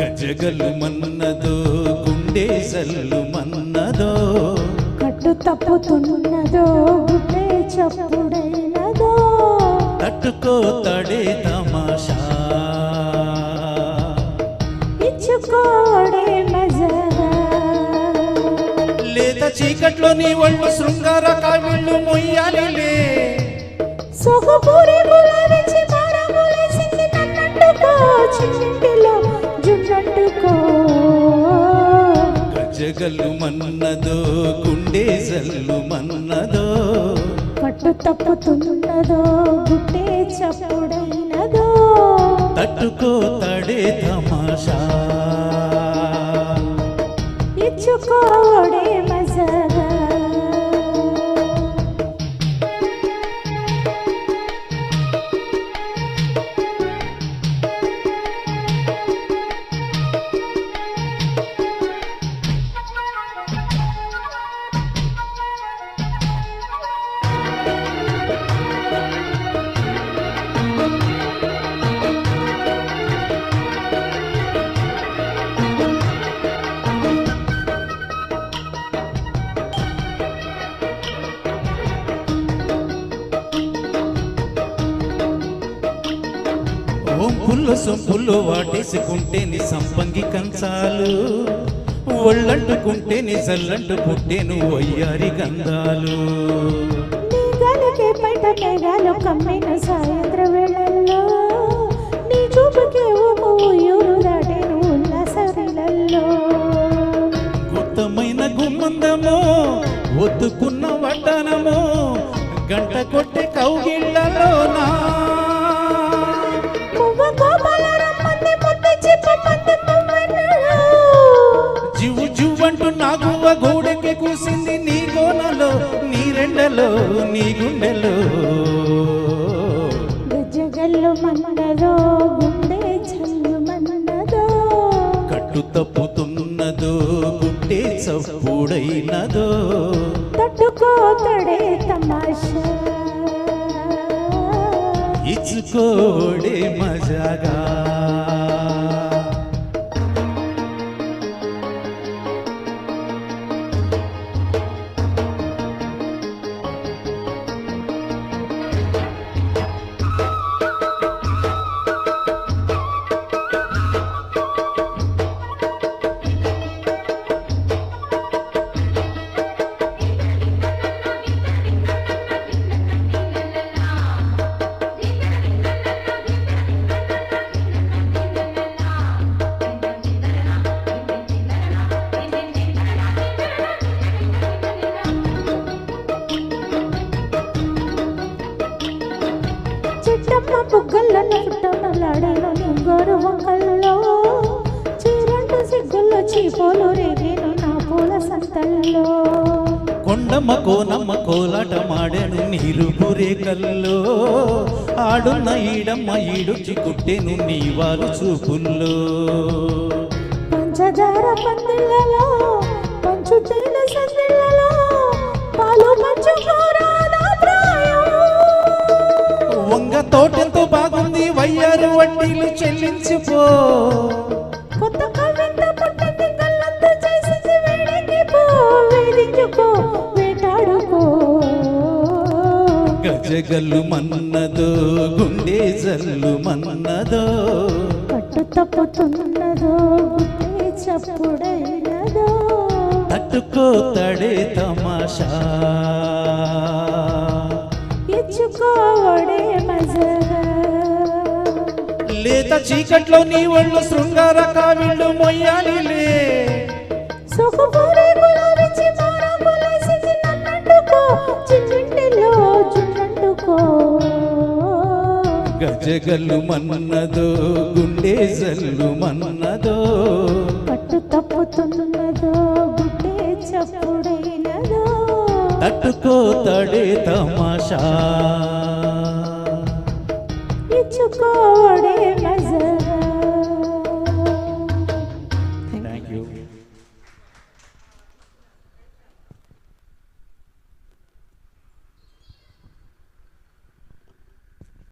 గజగలు మన్నదో గుండె జల్లు మన్నదో కట్టు తప్పుతున్నదో గుండె చప్పుడైనదో తట్టుకో తడే తమాషా ఇచ్చుకోడే మజాగా లేత చీకట్లో నీ ఒళ్ళు శృంగార కావిళ్ళు మొయ్యాలిలే సొగపూరి గులాబీ మారమూలేసింది నన్నంటుకో చిన్నింటిలో జున్నంటుకో గజగలు మన్నదో గుండె జల్లు మన్నదో కట్టు తప్పుతున్నదో గుండె చప్పుడైనదో తట్టుకో తడే తమాషా ఇచ్చుకోడే మజాగా ఓం పుల్ల సొంపుల్లో వాటేసుకుంటే నీ సంపంగి కంచాలు ఒళ్ళంటుకుంటే నీ జల్లంటు పుట్టేను వయ్యారి గంధాలు మేఘాలకే పైట మేఘాలు కమ్మిన సాయంత్ర వేళల్లో నీ చూపుకే ఊపు ఊయూరు దాటేను ఉల్లాసరిలల్లో గుత్తమైన గుమ్మందమో ఒత్తుకున్న వడ్డనమో గంట కొట్టే కౌగిళ్ళలోనా జివ్వు జివ్వంటూ నా గువ్వ గోడెక్కి కూసింది నీ గోనలో నీ రెండలో నీ గుండెలో గజగల్లు మన్నదో గుండె జల్లు మన్నదో కట్టు తప్పుతున్నదో గుడ్డే చప్పుడైనదో తట్టుకోతడే తమాషా ఇచ్చుకోడే మజాగా చిట్టమ్మ బుగ్గలను పుట్టనలాడేను నీ గోరు వంకల్లో చీరంటు సిగ్గుల్లో చీపోలు రేగేను నా పూల సంతల్లో కొండమ్మ కోనమ్మ కోలాట మాడెను నీరు పురేకల్లో ఆడున్న ఈడమ్మ ఈడుచి కుట్టెను నీ వారు చూపుల్లో పంచదార పందిళ్ళలో పంచు తేనె సందిళ్ళలో పాలు పంచుకోరాదా ప్రాయం వంగ తోటెంతో బాగుంది వయ్యారు వడ్డీలు చెల్లించిపో కొత్త కవిత పుట్టింది కళ్ళంతా చేసింది వేడికిపో వేధించుకో వేటాడుకో గజగల్లు మన్నదో గుండె జల్లు మన్నదో పట్టు తప్పుతున్నదో గుండె చప్పుడైనదో తట్టుకో తడే తమాషా ఇచ్చుకోవడే మజాగా లేత చీకట్లో నీ ఒళ్ళు శృంగార కావిళ్ళు మొయ్యాలిలే సొగపూరి గులాబీ మారమూలేసింది నన్నంటుకో చిన్నింటిలో జున్నంటుకో గజగల్లు మన్నదో గుండె జల్లు మన్నదో పట్టు తప్పుతున్నదో గుడ్డే చప్పుడైనదో తట్టుకో తడే తమాషా ఇచ్చుకోవడే